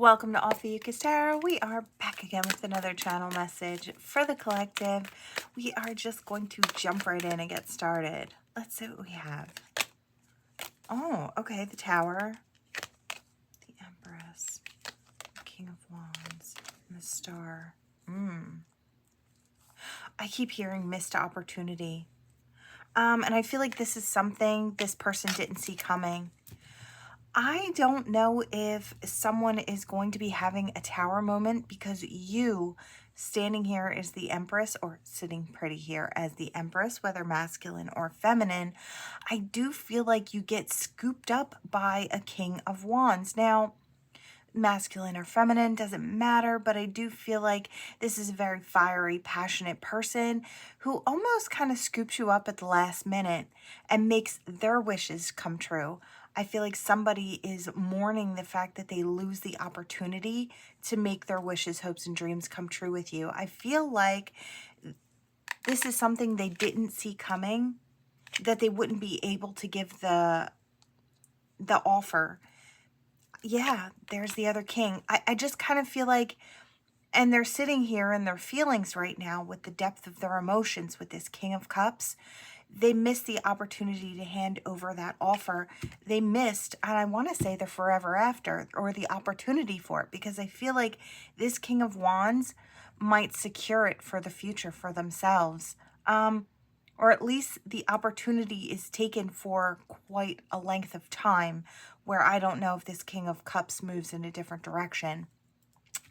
Welcome to Ophiuchus Tarot. We are back again with another channel message for the collective. We are just going to jump right in and get started. Let's see what we have. Oh, okay. The Tower, the Empress, the King of Wands, and the Star. I keep hearing missed opportunity. And I feel like this is something this person didn't see coming. I don't know if someone is going to be having a tower moment because you standing here as the Empress, or sitting pretty here as the Empress, whether masculine or feminine, I do feel like you get scooped up by a King of Wands. Now, masculine or feminine doesn't matter, but I do feel like this is a very fiery, passionate person who almost kind of scoops you up at the last minute and makes their wishes come true. I feel like somebody is mourning the fact that they lose the opportunity to make their wishes, hopes, and dreams come true with you. I feel like this is something they didn't see coming, that they wouldn't be able to give the offer. Yeah, there's the other king. I just kind of feel like, and they're sitting here in their feelings right now with the depth of their emotions with this King of Cups. They missed the opportunity to hand over that offer. They missed, and I want to say the forever after, or the opportunity for it, because I feel like this King of Wands might secure it for the future for themselves. Or at least the opportunity is taken for quite a length of time, where I don't know if this King of Cups moves in a different direction,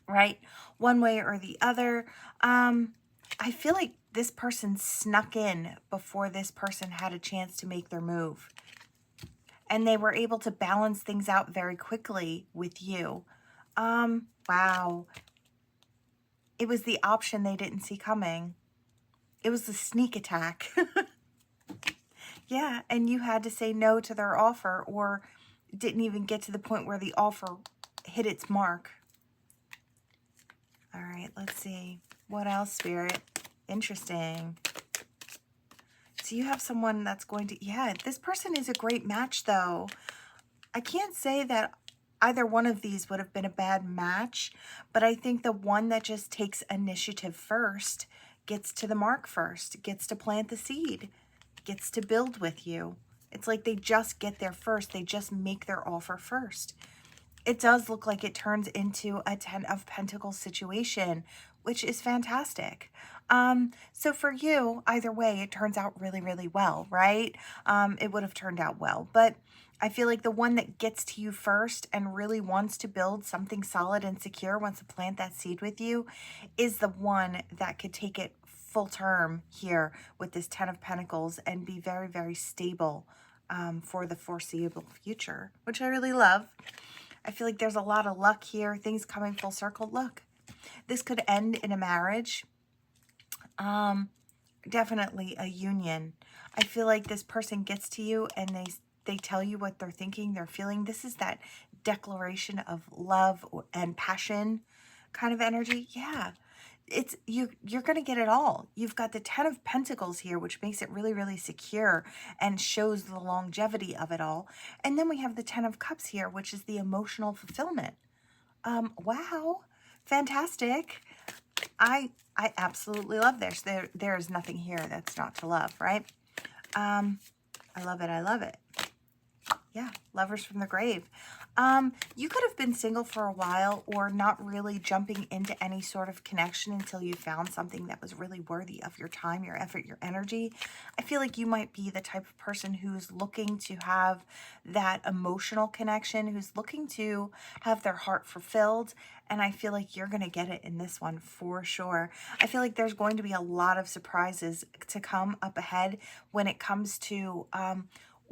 right? One way or the other. I feel like this person snuck in before this person had a chance to make their move. And they were able to balance things out very quickly with you. Wow. It was the option they didn't see coming. It was the sneak attack. Yeah, and you had to say no to their offer, or didn't even get to the point where the offer hit its mark. All right, let's see. What else, Spirit? Interesting. So you have someone that's going to, yeah, this person is a great match, though. I can't say that either one of these would have been a bad match, but I think the one that just takes initiative first gets to the mark first, gets to plant the seed, gets to build with you. It's like they just get there first. They just make their offer first. It does look like it turns into a 10 of Pentacles situation, which is fantastic. So for you, either way, it turns out really, really well, right? It would have turned out well, but I feel like the one that gets to you first and really wants to build something solid and secure, wants to plant that seed with you, is the one that could take it full term here with this 10 of Pentacles and be very, very stable for the foreseeable future, which I really love. I feel like there's a lot of luck here, things coming full circle. Look, this could end in a marriage. Definitely a union. I feel like this person gets to you and they tell you what they're thinking, they're feeling. This is that declaration of love and passion kind of energy. Yeah. It's you're going to get it all. You've got the 10 of Pentacles here, which makes it really, really secure and shows the longevity of it all. And then we have the 10 of Cups here, which is the emotional fulfillment. Wow. Fantastic. I absolutely love this. There is nothing here that's not to love, right? I love it. I love it. Yeah, lovers from the grave. You could have been single for a while or not really jumping into any sort of connection until you found something that was really worthy of your time, your effort, your energy. I feel like you might be the type of person who's looking to have that emotional connection, who's looking to have their heart fulfilled. And I feel like you're going to get it in this one for sure. I feel like there's going to be a lot of surprises to come up ahead when it comes to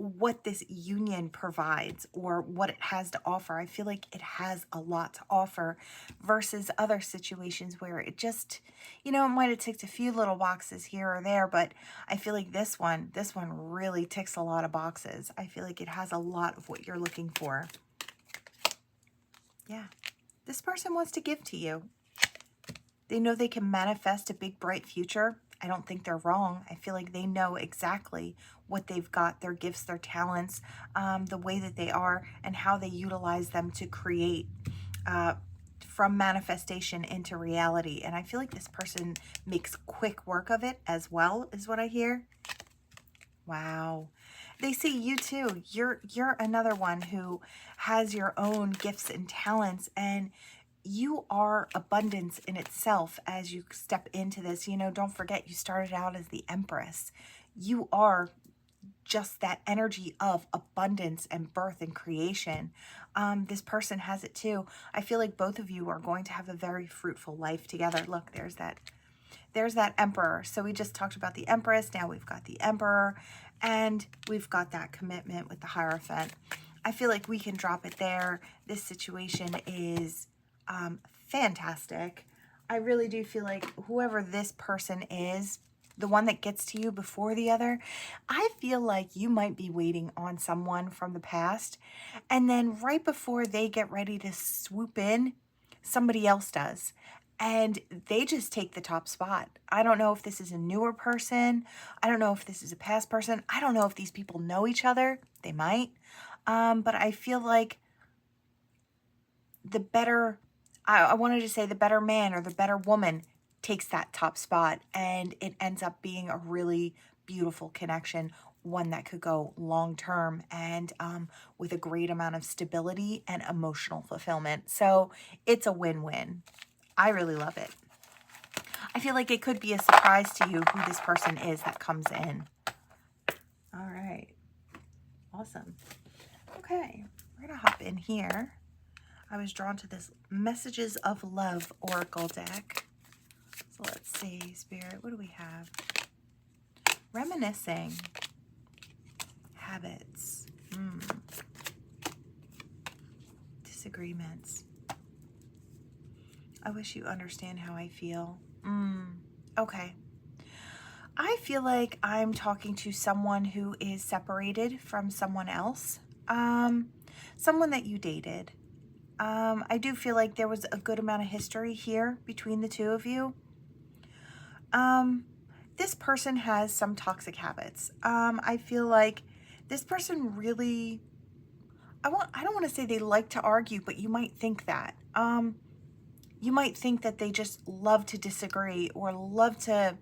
what this union provides or what it has to offer. I feel like it has a lot to offer versus other situations where it just, it might have ticked a few little boxes here or there, but I feel like this one really ticks a lot of boxes. I feel like it has a lot of what you're looking for. Yeah. This person wants to give to you. They know they can manifest a big, bright future. I don't think they're wrong. I feel like they know exactly what they've got, their gifts, their talents, the way that they are, and how they utilize them to create from manifestation into reality. And I feel like this person makes quick work of it as well, is what I hear. Wow. They see you too. You're another one who has your own gifts and talents, and you are abundance in itself as you step into this. You know, don't forget you started out as the Empress. You are just that energy of abundance and birth and creation. This person has it too. I feel like both of you are going to have a very fruitful life together. Look, there's that Emperor. So we just talked about the Empress. Now we've got the Emperor, and we've got that commitment with the Hierophant. I feel like we can drop it there. This situation is fantastic. I really do feel like whoever this person is, the one that gets to you before the other, I feel like you might be waiting on someone from the past, and then right before they get ready to swoop in, somebody else does, and they just take the top spot. I don't know if this is a newer person. I don't know if this is a past person. I don't know if these people know each other. They might. But I feel like the better, I wanted to say the better man or the better woman takes that top spot, and it ends up being a really beautiful connection, one that could go long term, and with a great amount of stability and emotional fulfillment. So it's a win-win. I really love it. I feel like it could be a surprise to you who this person is that comes in. All right. Awesome. Okay, we're gonna hop in here. I was drawn to this Messages of Love Oracle deck. So let's see, Spirit, what do we have? Reminiscing. Habits. Disagreements. I wish you understand how I feel. Okay. I feel like I'm talking to someone who is separated from someone else. Someone that you dated. I do feel like there was a good amount of history here between the two of you. This person has some toxic habits. I feel like this person really, I don't want to say they like to argue, but you might think that. You might think that they just love to disagree or love to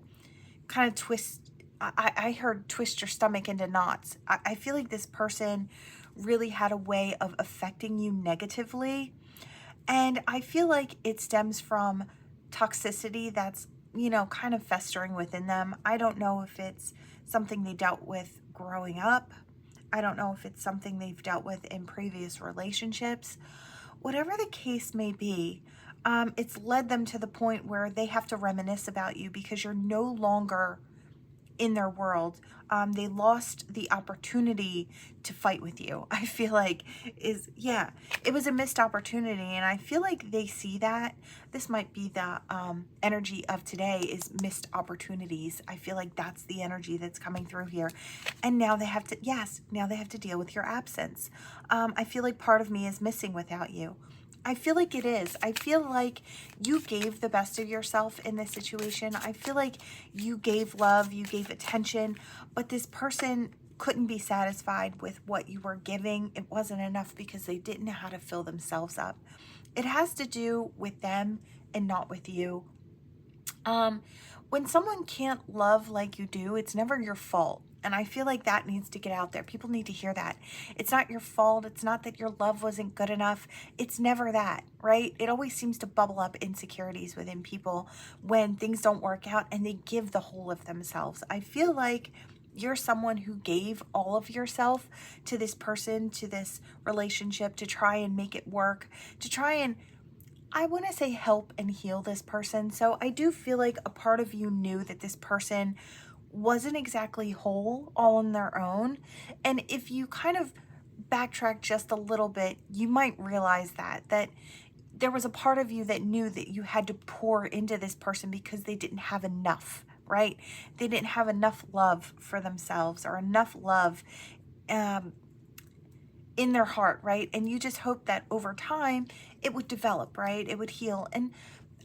kind of twist. I heard twist your stomach into knots. I feel like this person really had a way of affecting you negatively. And I feel like it stems from toxicity that's, you know, kind of festering within them. I don't know if it's something they dealt with growing up. I don't know if it's something they've dealt with in previous relationships. Whatever the case may be, it's led them to the point where they have to reminisce about you because you're no longer in their world. They lost the opportunity to fight with you. I feel like it was a missed opportunity, and I feel like they see that. This might be the energy of today is missed opportunities. I feel like that's the energy that's coming through here, and now they have to deal with your absence. I feel like part of me is missing without you. I feel like it is. I feel like you gave the best of yourself in this situation. I feel like you gave love, you gave attention, but this person couldn't be satisfied with what you were giving. It wasn't enough because they didn't know how to fill themselves up. It has to do with them and not with you. When someone can't love like you do, it's never your fault. And I feel like that needs to get out there. People need to hear that. It's not your fault. It's not that your love wasn't good enough. It's never that, right? It always seems to bubble up insecurities within people when things don't work out and they give the whole of themselves. I feel like you're someone who gave all of yourself to this person, to this relationship, to try and make it work, to try and, I want to say, help and heal this person. So I do feel like a part of you knew that this person wasn't exactly whole all on their own. And if you kind of backtrack just a little bit, you might realize that there was a part of you that knew that you had to pour into this person because they didn't have enough, right? They didn't have enough love for themselves or enough love in their heart, right? And you just hope that over time it would develop, right? It would heal. And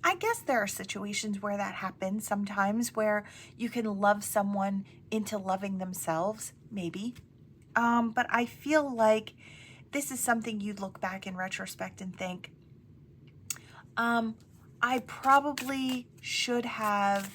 I guess there are situations where that happens sometimes, where you can love someone into loving themselves, maybe. But I feel like this is something you'd look back in retrospect and think, I probably should have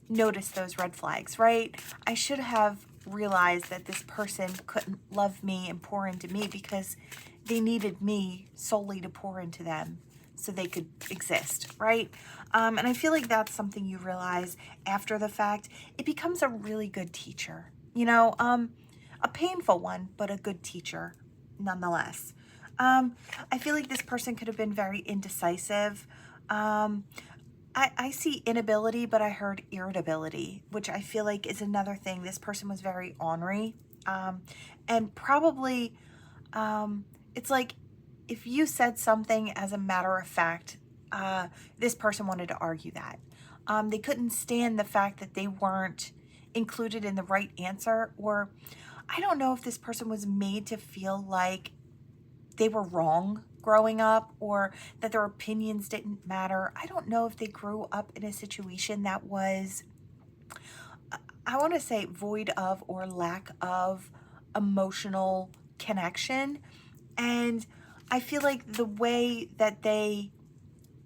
noticed those red flags, right? I should have realized that this person couldn't love me and pour into me because they needed me solely to pour into them so they could exist, right? And I feel like that's something you realize after the fact. It becomes a really good teacher, a painful one, but a good teacher nonetheless. I feel like this person could have been very indecisive. I see inability, but I heard irritability, which I feel like is another thing. This person was very ornery. And probably, it's like if you said something as a matter of fact, this person wanted to argue that. They couldn't stand the fact that they weren't included in the right answer, or I don't know if this person was made to feel like they were wrong growing up or that their opinions didn't matter. I don't know if they grew up in a situation that was, I want to say, void of or lack of emotional connection. And I feel like the way that they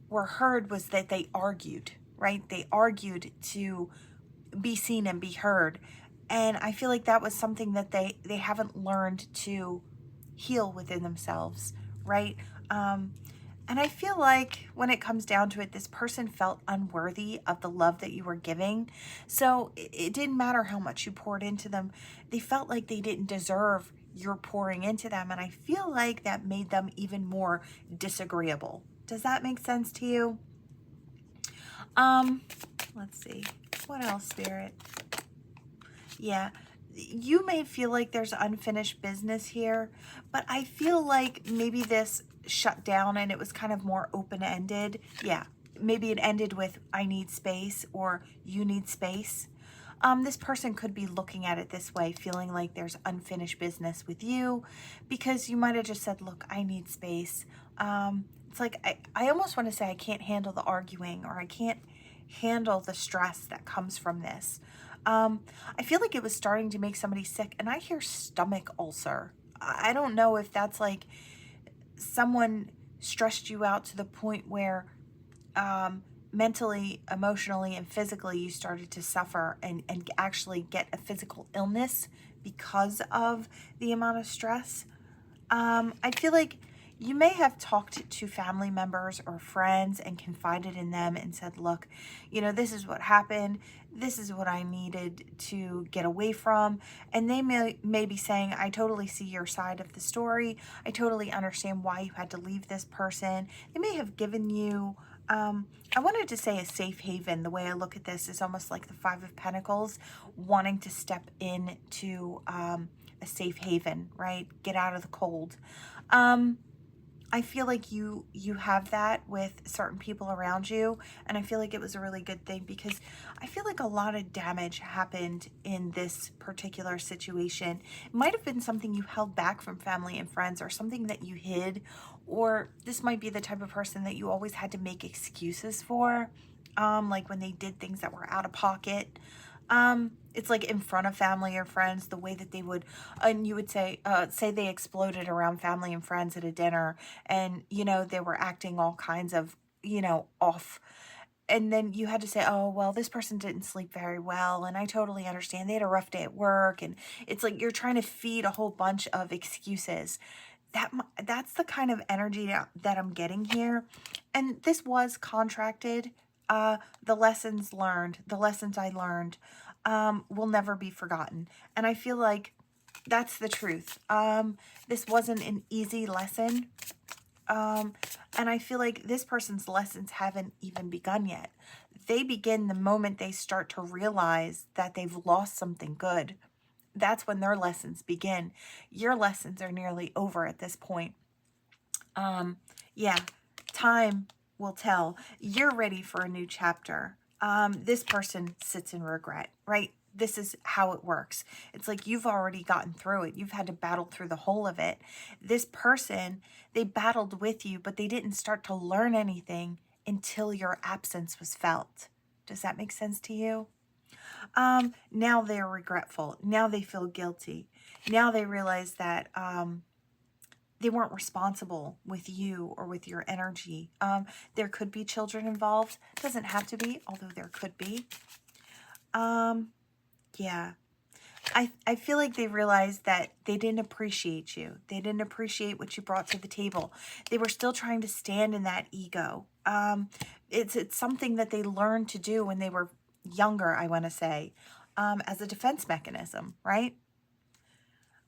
were heard was that they argued, right? They argued to be seen and be heard. And I feel like that was something that they haven't learned to heal within themselves, right? And I feel like when it comes down to it, this person felt unworthy of the love that you were giving. So it didn't matter how much you poured into them. They felt like they didn't deserve your pouring into them. And I feel like that made them even more disagreeable. Does that make sense to you? Let's see. What else, Spirit? Yeah, you may feel like there's unfinished business here, but I feel like maybe this shut down and it was kind of more open-ended. Yeah, maybe it ended with I need space or you need space. This person could be looking at it this way, feeling like there's unfinished business with you because you might have just said, look, I need space. It's like I almost want to say I can't handle the arguing or I can't handle the stress that comes from this. I feel like it was starting to make somebody sick, and I hear stomach ulcer. I don't know if that's like someone stressed you out to the point where mentally, emotionally, and physically you started to suffer and actually get a physical illness because of the amount of stress. I feel like you may have talked to family members or friends and confided in them and said, look, this is what happened. This is what I needed to get away from. And they may be saying, I totally see your side of the story. I totally understand why you had to leave this person. They may have given you, I wanted to say a safe haven. The way I look at this is almost like the Five of Pentacles, wanting to step into a safe haven, right? Get out of the cold. I feel like you have that with certain people around you, and I feel like it was a really good thing because I feel like a lot of damage happened in this particular situation. It might have been something you held back from family and friends or something that you hid, or this might be the type of person that you always had to make excuses for, like when they did things that were out of pocket. It's like in front of family or friends, the way that they would, and you would say they exploded around family and friends at a dinner and, they were acting all kinds of, off. And then you had to say, oh, well, this person didn't sleep very well. And I totally understand. They had a rough day at work. And it's like you're trying to feed a whole bunch of excuses. That's the kind of energy that I'm getting here. And this was contracted. The lessons learned, the lessons I learned will never be forgotten. And I feel like that's the truth. This wasn't an easy lesson. And I feel like this person's lessons haven't even begun yet. They begin the moment they start to realize that they've lost something good. That's when their lessons begin. Your lessons are nearly over at this point. Yeah, time will tell. You're ready for a new chapter. This person sits in regret, right? This is how it works. It's like you've already gotten through it. You've had to battle through the whole of it. This person, they battled with you, but they didn't start to learn anything until your absence was felt. Does that make sense to you? Now they're regretful. Now they feel guilty. Now they realize that they weren't responsible with you or with your energy. There could be children involved. Doesn't have to be, although there could be. Yeah. I feel like they realized that they didn't appreciate you. They didn't appreciate what you brought to the table. They were still trying to stand in that ego. It's something that they learned to do when they were younger, I want to say, as a defense mechanism, right?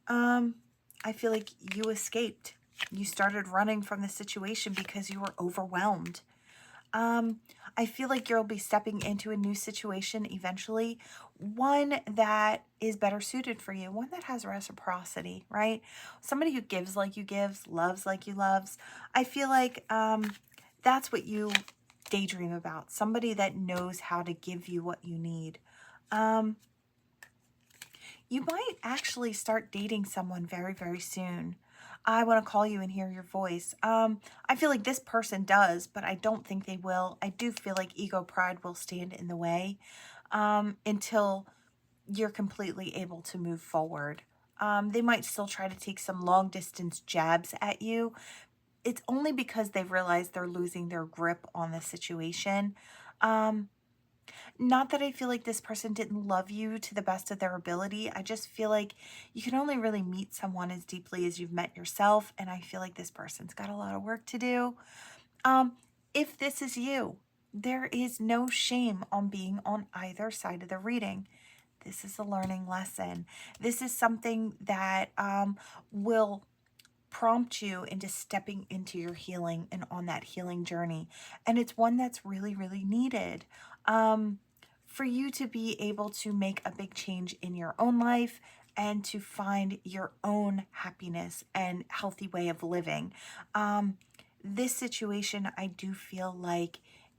I feel like you escaped. You started running from the situation because you were overwhelmed. I feel like you'll be stepping into a new situation eventually, one that is better suited for you, one that has reciprocity, right? Somebody who gives like you gives, loves like you loves. I feel like that's what you daydream about, somebody that knows how to give you what you need. You might actually start dating someone very, very soon. I want to call you and hear your voice. I feel like this person does, but I don't think they will. I do feel like ego pride will stand in the way until you're completely able to move forward. They might still try to take some long distance jabs at you. It's only because they've realized they're losing their grip on the situation. Not that I feel like this person didn't love you to the best of their ability. I just feel like you can only really meet someone as deeply as you've met yourself. And I feel like this person's got a lot of work to do. If this is you, there is no shame on being on either side of the reading. This is a learning lesson. This is something that will prompt you into stepping into your healing and on that healing journey. And it's one that's really, really needed. For you to be able to make a big change in your own life and to find your own happiness and healthy way of living. This situation, I do feel like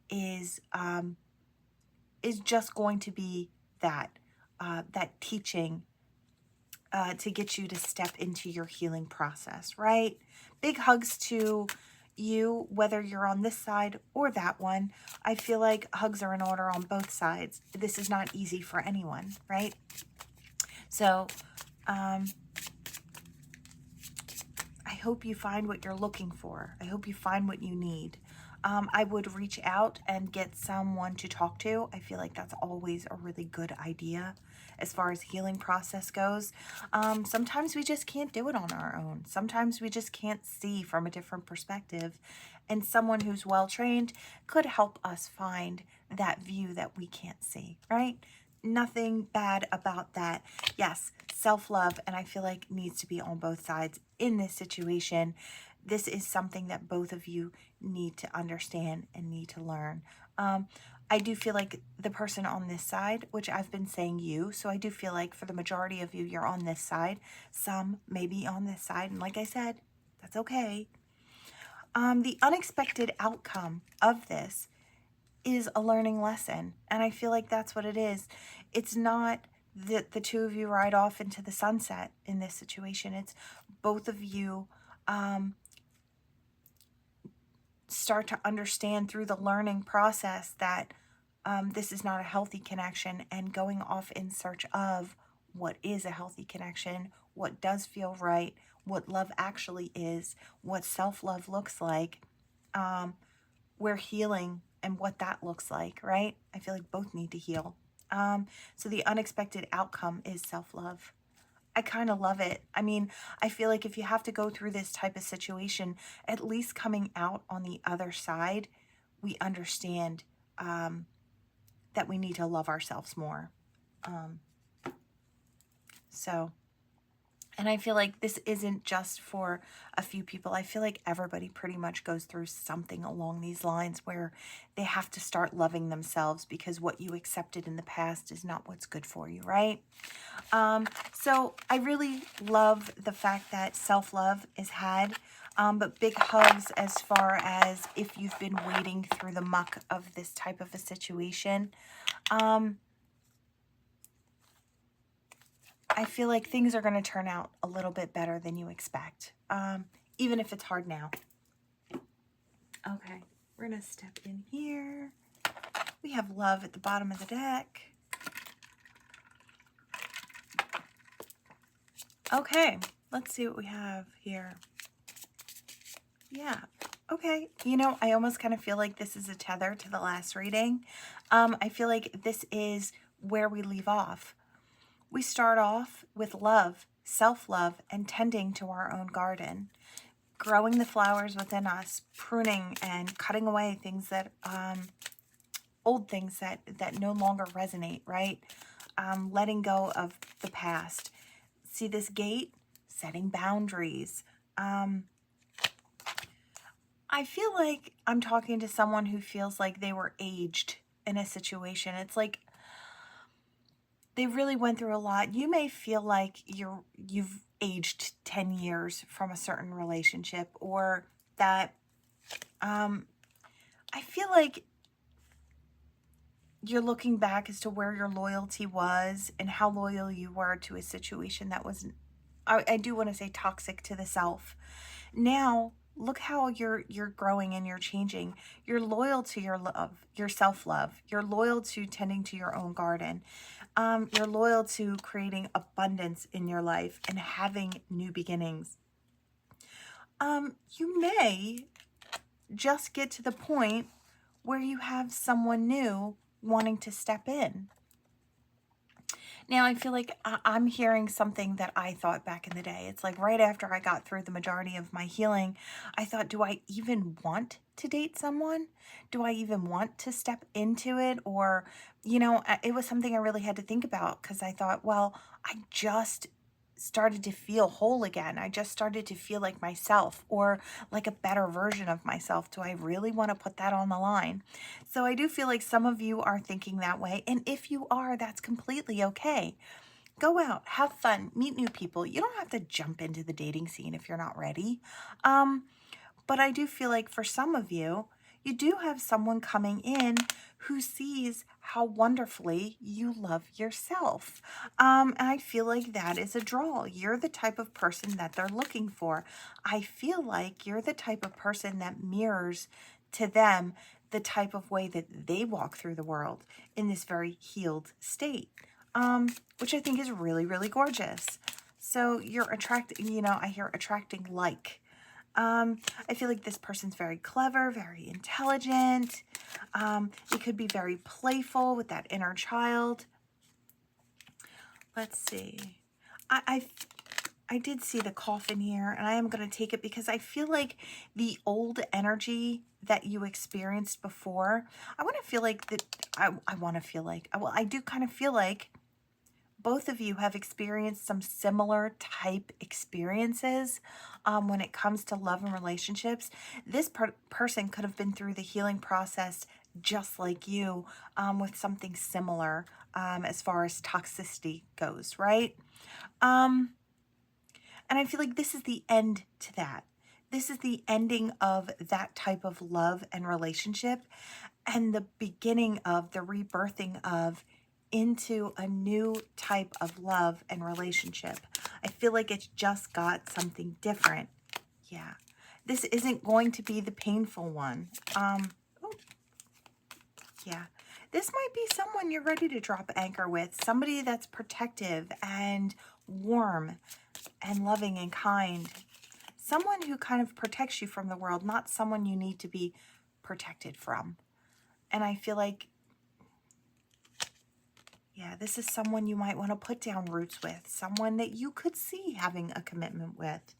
is just going to be that teaching to get you to step into your healing process, right? Big hugs to you, whether you're on this side or that one. I feel like hugs are in order on both sides. This is not easy for anyone, right? So, I hope you find what you're looking for. I hope you find what you need. I would reach out and get someone to talk to. I feel like that's always a really good idea as far as healing process goes. Sometimes we just can't do it on our own. Sometimes we just can't see from a different perspective. And someone who's well-trained could help us find that view that we can't see, right? Nothing bad about that. Yes, self-love, and I feel like needs to be on both sides in this situation. This is something that both of you need to understand and need to learn. I do feel like the person on this side, which I've been saying you, so I do feel like for the majority of you, you're on this side. Some may be on this side, and like I said, that's okay. The unexpected outcome of this is a learning lesson, and I feel like that's what it is. It's not that the two of you ride off into the sunset in this situation. It's both of you start to understand through the learning process that this is not a healthy connection, and going off in search of what is a healthy connection, what does feel right, what love actually is, what self-love looks like, where healing and what that looks like, right? I feel like both need to heal. So the unexpected outcome is self-love. I kind of love it. I mean, I feel like if you have to go through this type of situation, at least coming out on the other side, we understand that we need to love ourselves more. And I feel like this isn't just for a few people. I feel like everybody pretty much goes through something along these lines where they have to start loving themselves because what you accepted in the past is not what's good for you, right? So I really love the fact that self-love is had, but big hugs as far as if you've been wading through the muck of this type of a situation. I feel like things are going to turn out a little bit better than you expect, even if it's hard now. Okay, we're going to step in here. We have love at the bottom of the deck. Okay, let's see what we have here. Yeah. Okay. You know, I almost kind of feel like this is a tether to the last reading. I feel like this is where we leave off. We start off with love, self-love, and tending to our own garden, growing the flowers within us, pruning and cutting away things that, old things that no longer resonate, right? Letting go of the past. See this gate? Setting boundaries. I feel like I'm talking to someone who feels like they were aged in a situation. It's like they really went through a lot. You may feel like you've aged 10 years from a certain relationship, or that I feel like you're looking back as to where your loyalty was and how loyal you were to a situation that was, I do want to say, toxic to the self. Now, look how you're growing and you're changing. You're loyal to your love, your self-love. You're loyal to tending to your own garden. You're loyal to creating abundance in your life and having new beginnings. You may just get to the point where you have someone new wanting to step in. Now, I feel like I'm hearing something that I thought back in the day. It's like right after I got through the majority of my healing, I thought, do I even want to date someone? Do I even want to step into it? Or, you know, it was something I really had to think about, because I thought, well, I just started to feel whole again. I just started to feel like myself, or like a better version of myself. Do I really want to put that on the line? So I do feel like some of you are thinking that way. And if you are, that's completely okay. Go out, have fun, meet new people. You don't have to jump into the dating scene if you're not ready. But I do feel like for some of you, you do have someone coming in who sees how wonderfully you love yourself. And I feel like that is a draw. You're the type of person that they're looking for. I feel like you're the type of person that mirrors to them the type of way that they walk through the world in this very healed state, which I think is really, really gorgeous. So you're attracting, you know, I hear attracting like. I feel like this person's very clever, very intelligent. It could be very playful with that inner child. Let's see. I did see the coffin here, and I am going to take it because I feel like the old energy that you experienced before, I want to feel like that. I want to feel like, well, I do kind of feel like both of you have experienced some similar type experiences when it comes to love and relationships. This person could have been through the healing process just like you, with something similar as far as toxicity goes, right? And I feel like this is the end to that. This is the ending of that type of love and relationship, and the beginning of the rebirthing of into a new type of love and relationship. I feel like it's just got something different. Yeah. This isn't going to be the painful one. Oh, yeah. This might be someone you're ready to drop anchor with. Somebody that's protective and warm and loving and kind. Someone who kind of protects you from the world, not someone you need to be protected from. And I feel like, yeah, this is someone you might want to put down roots with. Someone that you could see having a commitment with.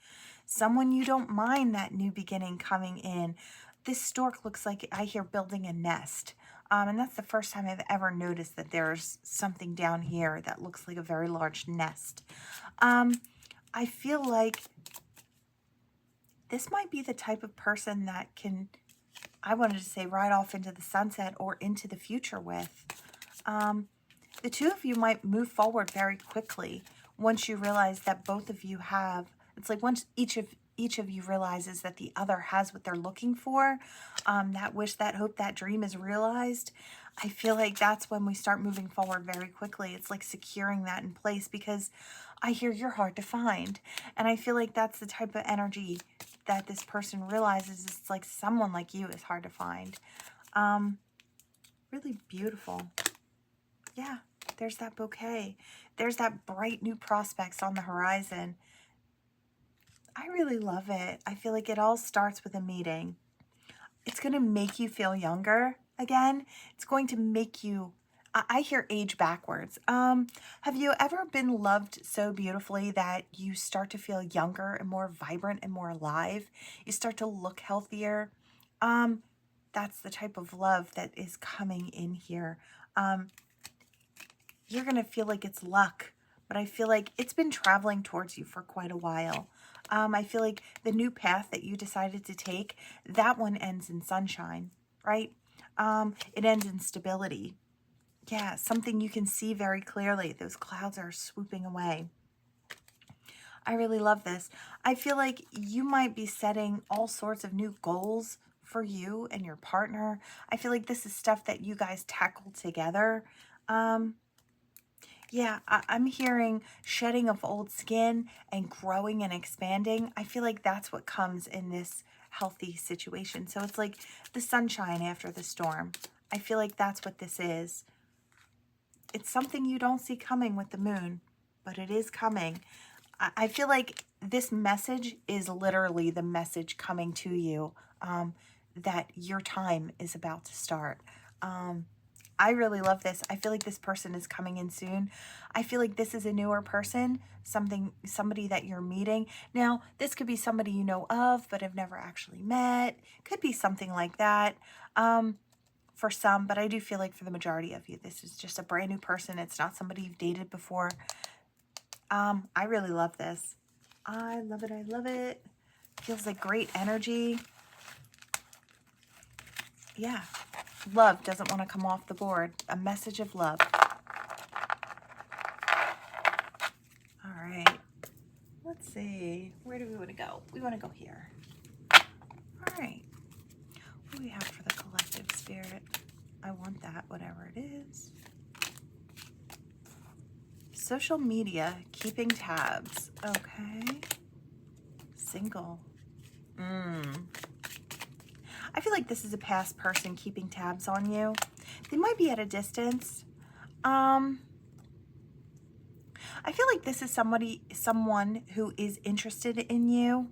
Someone you don't mind that new beginning coming in. This stork looks like, I hear, building a nest. And that's the first time I've ever noticed that there's something down here that looks like a very large nest. I feel like this might be the type of person that can, I wanted to say, ride off into the sunset or into the future with. The two of you might move forward very quickly once you realize that both of you have, it's like once each of you realizes that the other has what they're looking for, that wish, that hope, that dream is realized. I feel like that's when we start moving forward very quickly. It's like securing that in place, because I hear you're hard to find. And I feel like that's the type of energy that this person realizes. It's like someone like you is hard to find. Really beautiful. Yeah, there's that bouquet. There's that bright new prospects on the horizon. I really love it. I feel like it all starts with a meeting. It's going to make you feel younger again. It's going to make you, I hear age backwards. Have you ever been loved so beautifully that you start to feel younger and more vibrant and more alive? You start to look healthier. That's the type of love that is coming in here. You're going to feel like it's luck, but I feel like it's been traveling towards you for quite a while. I feel like the new path that you decided to take, that one ends in sunshine, right? It ends in stability. Yeah, something you can see very clearly. Those clouds are swooping away. I really love this. I feel like you might be setting all sorts of new goals for you and your partner. I feel like this is stuff that you guys tackle together. Yeah, I'm hearing shedding of old skin and growing and expanding. I feel like that's what comes in this healthy situation. So it's like the sunshine after the storm. I feel like that's what this is. It's something you don't see coming with the moon, but it is coming. I feel like this message is literally the message coming to you, that your time is about to start. I really love this. I feel like this person is coming in soon. I feel like this is a newer person, somebody that you're meeting. Now, this could be somebody you know of, but have never actually met. Could be something like that for some, but I do feel like for the majority of you, this is just a brand new person. It's not somebody you've dated before. I really love this. I love it. I love it. Feels like great energy. Yeah. Love doesn't want to come off the board. A message of love. All right. Let's see. Where do we want to go? We want to go here. All right. What do we have for the collective spirit? I want that, whatever it is. Social media, keeping tabs. Okay. Single. I feel like this is a past person keeping tabs on you. They might be at a distance. I feel like this is someone who is interested in you.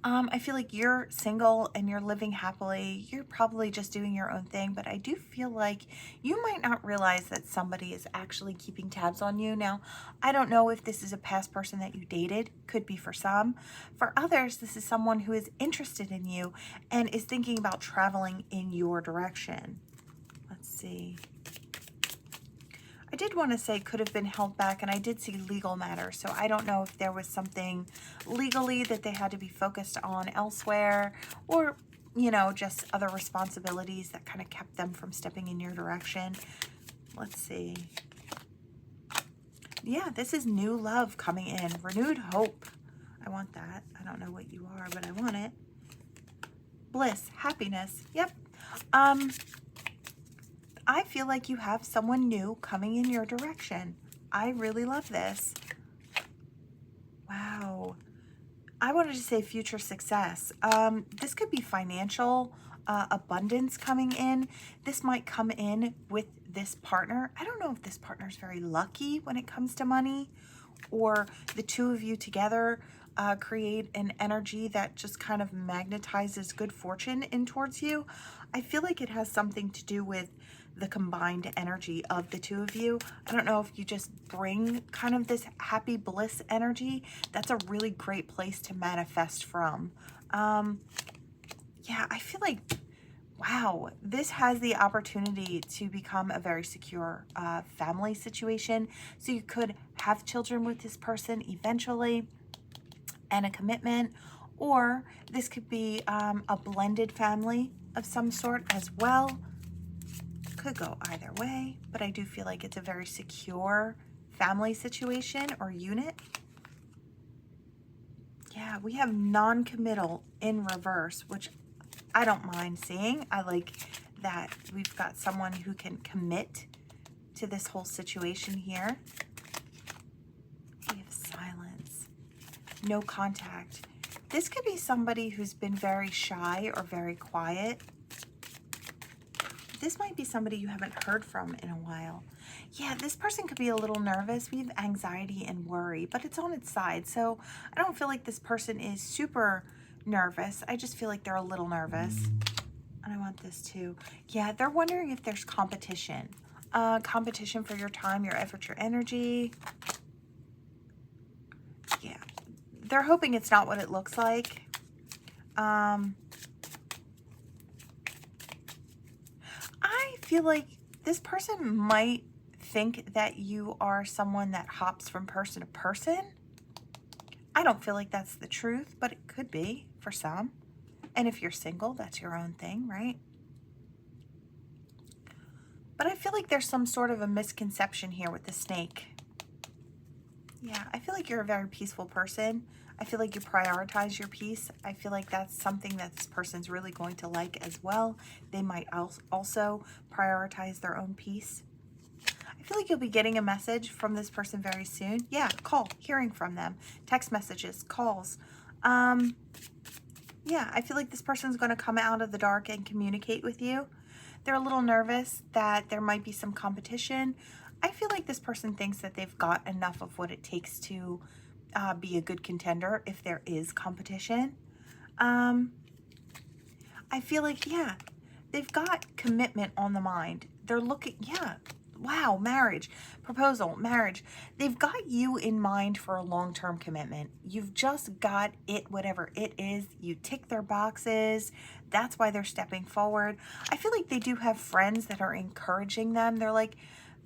I feel like you're single and you're living happily. You're probably just doing your own thing, but I do feel like you might not realize that somebody is actually keeping tabs on you. Now, I don't know if this is a past person that you dated. Could be for some. For others, this is someone who is interested in you and is thinking about traveling in your direction. Let's see. I did want to say could have been held back, and I did see legal matters, so I don't know if there was something legally that they had to be focused on elsewhere, or, you know, just other responsibilities that kind of kept them from stepping in your direction. Let's see. Yeah, this is new love coming in. Renewed hope. I want that. I don't know what you are, but I want it. Bliss. Happiness. Yep. I feel like you have someone new coming in your direction. I really love this. Wow. I wanted to say future success. This could be financial abundance coming in. This might come in with this partner. I don't know if this partner is very lucky when it comes to money, or the two of you together create an energy that just kind of magnetizes good fortune in towards you. I feel like it has something to do with the combined energy of the two of you. I don't know if you just bring kind of this happy bliss energy. That's a really great place to manifest from. Yeah, I feel like, wow, this has the opportunity to become a very secure family situation. So you could have children with this person eventually and a commitment, or this could be a blended family of some sort as well. Could go either way, but I do feel like it's a very secure family situation or unit. Yeah, we have non-committal in reverse, which I don't mind seeing. I like that we've got someone who can commit to this whole situation here. We have silence, no contact. This could be somebody who's been very shy or very quiet. this might be somebody you haven't heard from in a while. Yeah, this person could be a little nervous. We have anxiety and worry, but it's on its side. So I don't feel like this person is super nervous. I just feel like they're a little nervous. And I want this too. Yeah, they're wondering if there's competition. Competition for your time, your effort, your energy. Yeah, they're hoping it's not what it looks like. I feel like this person might think that you are someone that hops from person to person. I don't feel like that's the truth, but it could be for some. And if you're single, that's your own thing, right? But I feel like there's some sort of a misconception here with the snake. Yeah, I feel like you're a very peaceful person. I feel like you prioritize your peace. I feel like that's something that this person's really going to like as well. They might also prioritize their own peace. I feel like you'll be getting a message from this person very soon. Yeah, call, hearing from them, text messages, calls. Yeah, I feel like this person's going to come out of the dark and communicate with you. They're a little nervous that there might be some competition. I feel like this person thinks that they've got enough of what it takes to be a good contender if there is competition. I feel like, yeah, they've got commitment on the mind. They're looking, yeah, wow, marriage, proposal, marriage. They've got you in mind for a long-term commitment. You've just got it, whatever it is. You tick their boxes. That's why they're stepping forward. I feel like they do have friends that are encouraging them. They're like,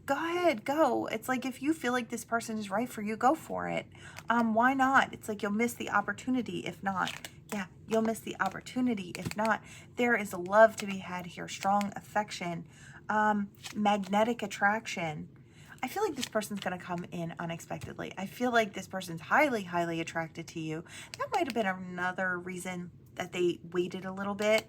go ahead, go. It's like if you feel like this person is right for you, go for it. Why not? It's like you'll miss the opportunity if not. Yeah, you'll miss the opportunity if not. There is love to be had here, strong affection, magnetic attraction. I feel like this person's going to come in unexpectedly. I feel like this person's highly, highly attracted to you. That might have been another reason that they waited a little bit.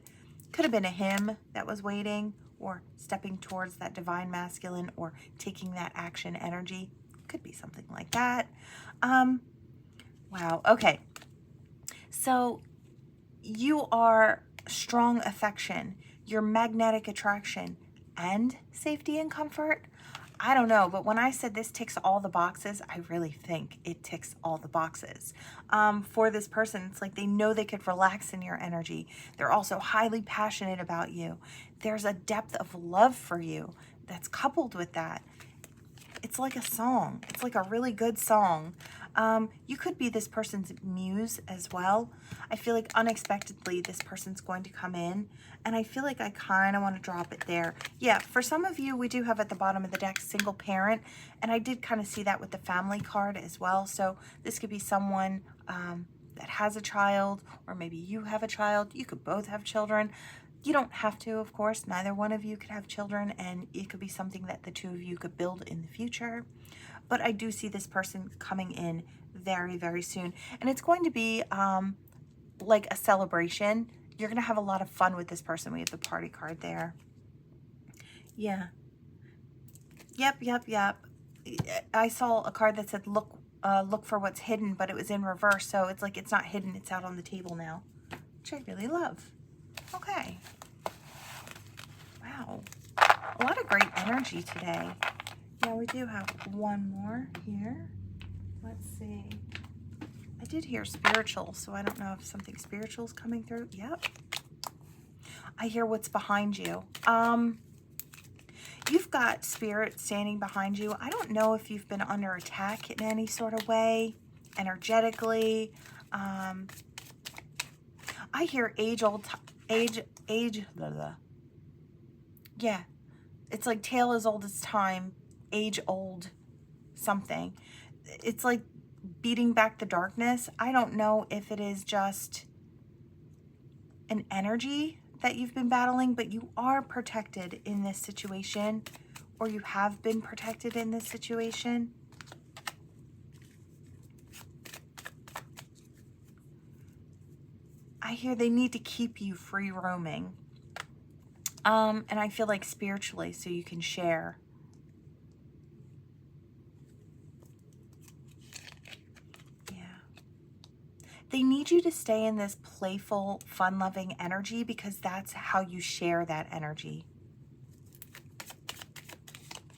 Could have been a him that was waiting, or stepping towards that divine masculine, or taking that action energy. Could be something like that. Wow. Okay. So you are strong affection, your magnetic attraction, and safety and comfort. I don't know, but when I said this ticks all the boxes, I really think it ticks all the boxes. For this person, it's like they know they could relax in your energy. They're also highly passionate about you. There's a depth of love for you that's coupled with that. It's like a song. It's like a really good song. You could be this person's muse as well. I feel like unexpectedly this person's going to come in, and I feel like I kind of want to drop it there. Yeah, for some of you, we do have at the bottom of the deck single parent, and I did kind of see that with the family card as well. So this could be someone that has a child, or maybe you have a child. You could both have children. You don't have to, of course. Neither one of you could have children, and it could be something that the two of you could build in the future. But I do see this person coming in very, very soon. And it's going to be like a celebration. You're going to have a lot of fun with this person. We have the party card there. Yeah. Yep. I saw a card that said, look for what's hidden, but it was in reverse. So it's like it's not hidden. It's out on the table now, which I really love. Okay. Wow. A lot of great energy today. Yeah, we do have one more here. Let's see. I did hear spiritual, so I don't know if something spiritual is coming through. Yep. I hear what's behind you. You've got spirit standing behind you. I don't know if you've been under attack in any sort of way, energetically. I hear blah, blah. Yeah. It's like tale as old as time, age old something. It's like beating back the darkness. I don't know if it is just an energy that you've been battling, but you are protected in this situation, or you have been protected in this situation. I hear they need to keep you free roaming. And I feel like spiritually, so you can share. Yeah. They need you to stay in this playful, fun-loving energy because that's how you share that energy.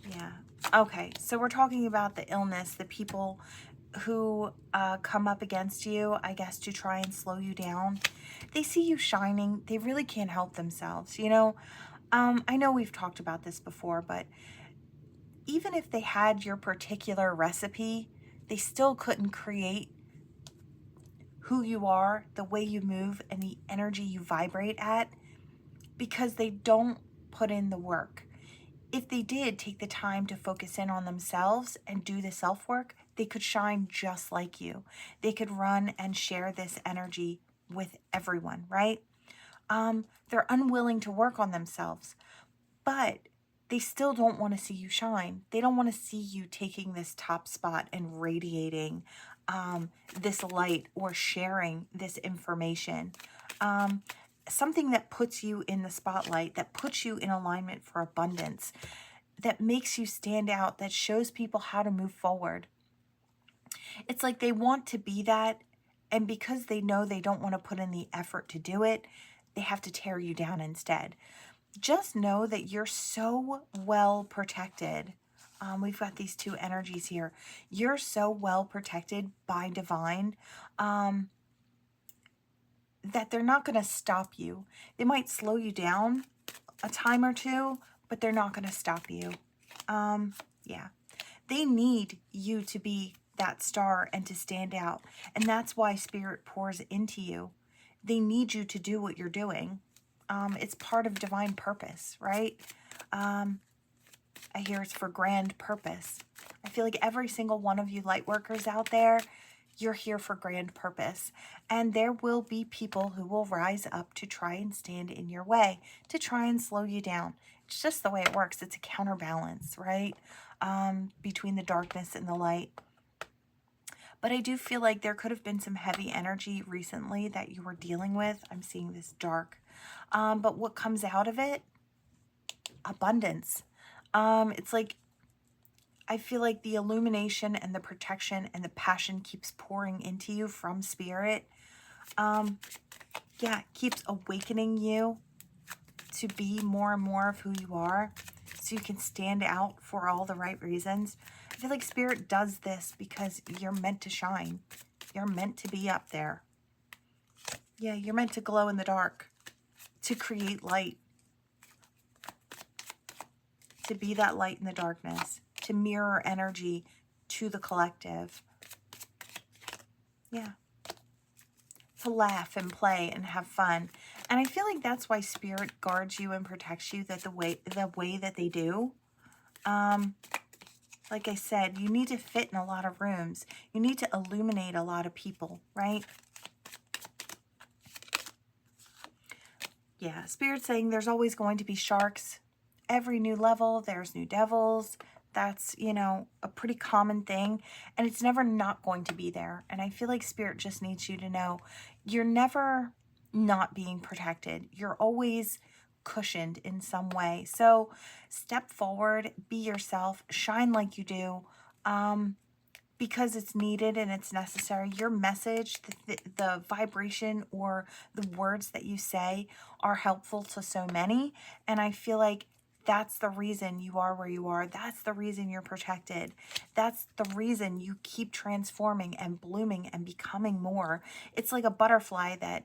Yeah. Okay, so we're talking about the illness, the people who come up against you, I guess, to try and slow you down. They see you shining. They really can't help themselves. You know, I know we've talked about this before, but even if they had your particular recipe, they still couldn't create who you are, the way you move, and the energy you vibrate at because they don't put in the work. If they did take the time to focus in on themselves and do the self work, they could shine just like you. They could run and share this energy with everyone, right? They're unwilling to work on themselves, but they still don't want to see you shine. They don't want to see you taking this top spot and radiating this light or sharing this information. Something that puts you in the spotlight, that puts you in alignment for abundance, that makes you stand out, that shows people how to move forward. It's like they want to be that, and because they know they don't want to put in the effort to do it, they have to tear you down instead. Just know that you're so well protected. We've got these two energies here. You're so well protected by divine that they're not going to stop you. They might slow you down a time or two, but they're not going to stop you. Yeah. They need you to be that star and to stand out. And that's why Spirit pours into you. They need you to do what you're doing. It's part of divine purpose, right? I hear it's for grand purpose. I feel like every single one of you light workers out there, you're here for grand purpose. And there will be people who will rise up to try and stand in your way, to try and slow you down. It's just the way it works. It's a counterbalance, right? Between the darkness and the light. But I do feel like there could have been some heavy energy recently that you were dealing with. I'm seeing this dark. But what comes out of it? Abundance. It's like, I feel like the illumination and the protection and the passion keeps pouring into you from Spirit. Yeah, keeps awakening you to be more and more of who you are so you can stand out for all the right reasons. I feel like Spirit does this because you're meant to shine. You're meant to be up there. Yeah, you're meant to glow in the dark, to create light, to be that light in the darkness, to mirror energy to the collective. Yeah. To laugh and play and have fun. And I feel like that's why Spirit guards you and protects you the way that they do. Like I said, you need to fit in a lot of rooms. You need to illuminate a lot of people, right? Yeah, Spirit's saying there's always going to be sharks. Every new level, there's new devils. That's, you know, a pretty common thing. And it's never not going to be there. And I feel like Spirit just needs you to know you're never not being protected. You're always cushioned in some way. So step forward, be yourself, shine like you do. Because it's needed and it's necessary. Your message, the vibration or the words that you say are helpful to so many. And I feel like that's the reason you are where you are. That's the reason you're protected. That's the reason you keep transforming and blooming and becoming more. It's like a butterfly that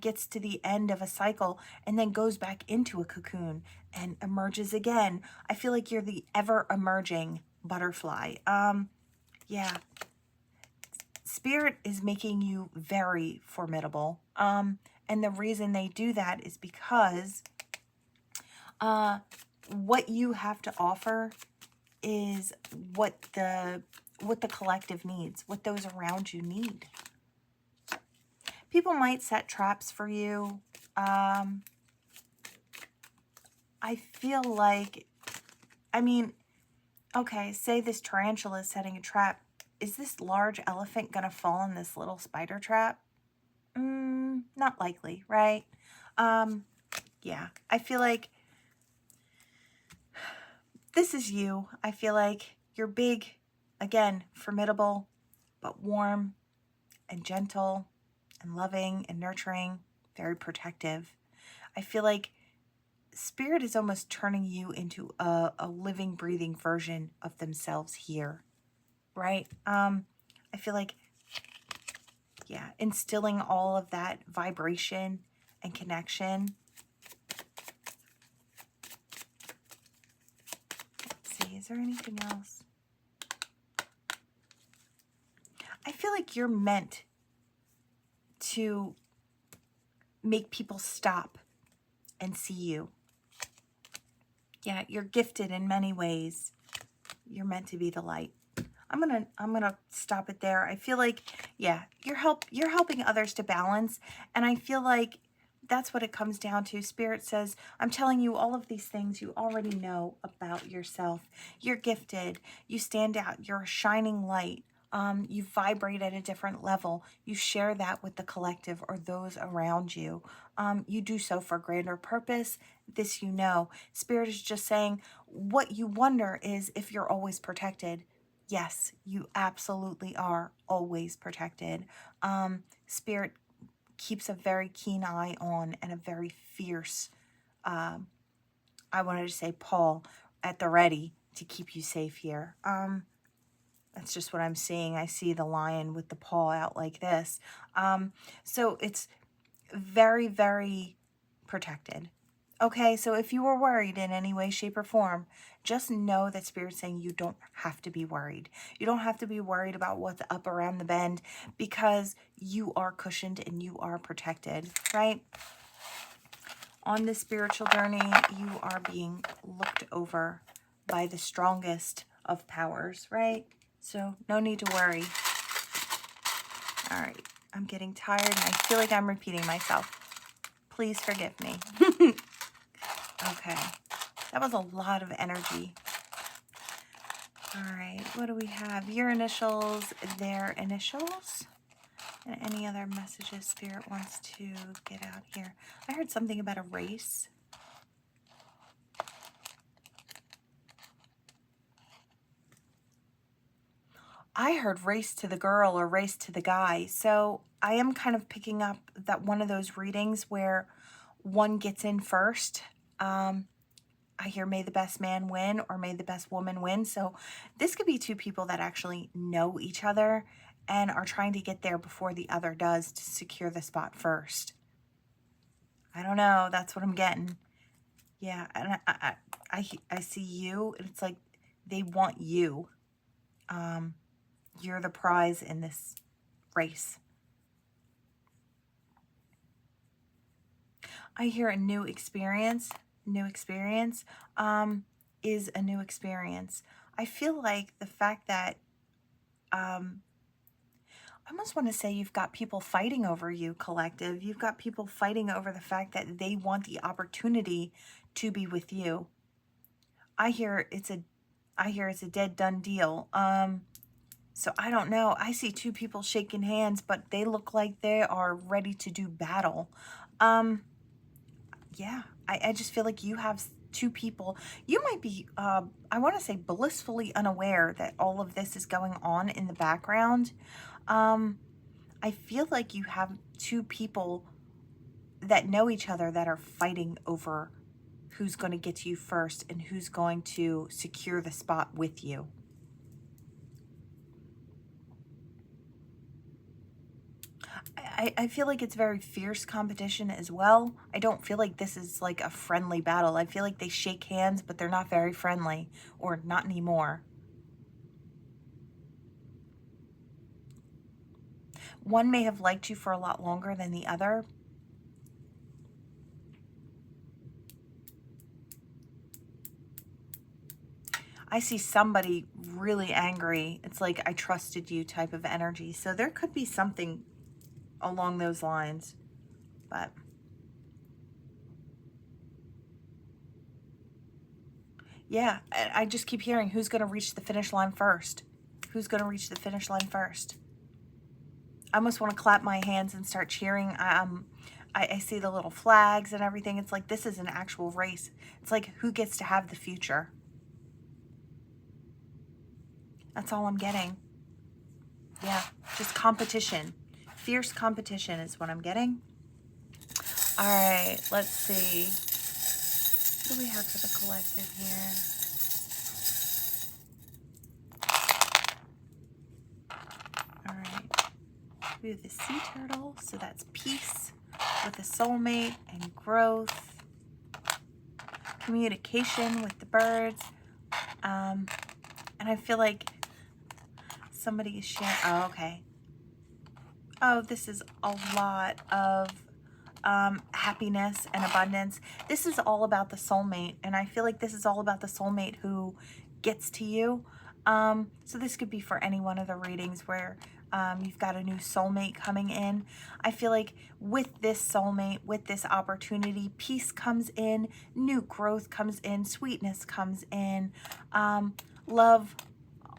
gets to the end of a cycle and then goes back into a cocoon and emerges again. I feel like you're the ever emerging butterfly. Yeah. Spirit is making you very formidable. And the reason they do that is because what you have to offer is what the collective needs, what those around you need. People might set traps for you. I feel like, I mean, okay, say this tarantula is setting a trap. Is this large elephant going to fall in this little spider trap? Not likely, right? Yeah, I feel like this is you. I feel like you're big, again, formidable, but warm and gentle and loving and nurturing, very protective. I feel like Spirit is almost turning you into a living, breathing version of themselves here, right? I feel like, yeah, instilling all of that vibration and connection. Let's see, is there anything else? I feel like you're meant to make people stop and see you. Yeah, you're gifted in many ways. You're meant to be the light. I'm gonna stop it there. I feel like, yeah, you're helping others to balance, and I feel like that's what it comes down to. Spirit says, I'm telling you all of these things you already know about yourself. You're gifted. You stand out. You're a shining light. You vibrate at a different level. You share that with the collective or those around you. You do so for greater purpose. This you know. Spirit is just saying, what you wonder is if you're always protected. Yes, you absolutely are always protected. Spirit keeps a very keen eye on and a very fierce, I wanted to say paw at the ready to keep you safe here. That's just what I'm seeing. I see the lion with the paw out like this. So it's very, very protected. Okay, so if you were worried in any way, shape, or form, just know that Spirit's saying you don't have to be worried. You don't have to be worried about what's up around the bend because you are cushioned and you are protected, right? On this spiritual journey, you are being looked over by the strongest of powers, right? So no need to worry. All right, I'm getting tired and I feel like I'm repeating myself. Please forgive me. Okay, that was a lot of energy. All right, what do we have? Your initials, their initials, and any other messages Spirit wants to get out here. I heard something about a race. I heard race to the girl or race to the guy. So I am kind of picking up that one of those readings where one gets in first. I hear may the best man win or may the best woman win. So this could be two people that actually know each other and are trying to get there before the other does to secure the spot first. I don't know. That's what I'm getting. Yeah, and I see you, and it's like they want you. You're the prize in this race. I hear a new experience. New experience is a new experience. I feel like the fact that I almost want to say you've got people fighting over you, collective. You've got people fighting over the fact that they want the opportunity to be with you. I hear it's a dead done deal. So I don't know. I see two people shaking hands, but they look like they are ready to do battle. Yeah, I just feel like you have two people. You might be, I want to say blissfully unaware that all of this is going on in the background. I feel like you have two people that know each other that are fighting over who's going to get to you first and who's going to secure the spot with you. I feel like it's very fierce competition as well. I don't feel like this is like a friendly battle. I feel like they shake hands, but they're not very friendly, or not anymore. One may have liked you for a lot longer than the other. I see somebody really angry. It's like, I trusted you type of energy. So there could be something along those lines, but yeah, I just keep hearing who's going to reach the finish line first. Who's going to reach the finish line first? I almost want to clap my hands and start cheering. I see the little flags and everything. It's like this is an actual race. It's like who gets to have the future. That's all I'm getting. Yeah, just competition. Fierce competition is what I'm getting. All right, let's see. What do we have for the collective here? All right. We have the sea turtle, so that's peace with the soulmate and growth, communication with the birds. And I feel like somebody is sharing. Oh, okay. Oh, this is a lot of happiness and abundance. This is all about the soulmate, and I feel like this is all about the soulmate who gets to you. So this could be for any one of the readings where you've got a new soulmate coming in. I feel like with this soulmate, with this opportunity, peace comes in, new growth comes in, sweetness comes in, love.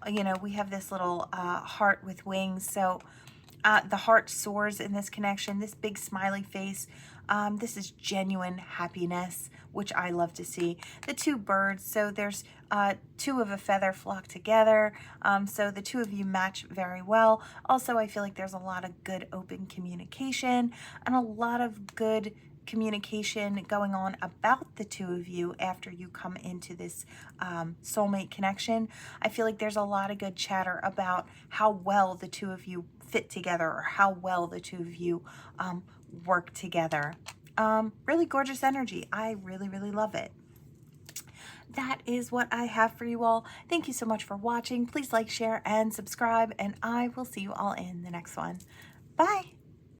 You know, we have this little heart with wings, so the heart soars in this connection, this big smiley face. This is genuine happiness, which I love to see. The two birds, so there's two of a feather flock together. So the two of you match very well. Also, I feel like there's a lot of good open communication and a lot of good communication going on about the two of you after you come into this soulmate connection. I feel like there's a lot of good chatter about how well the two of you fit together or how well the two of you work together. Really gorgeous energy. I really, really love it. That is what I have for you all. Thank you so much for watching. Please like, share, and subscribe, and I will see you all in the next one. Bye.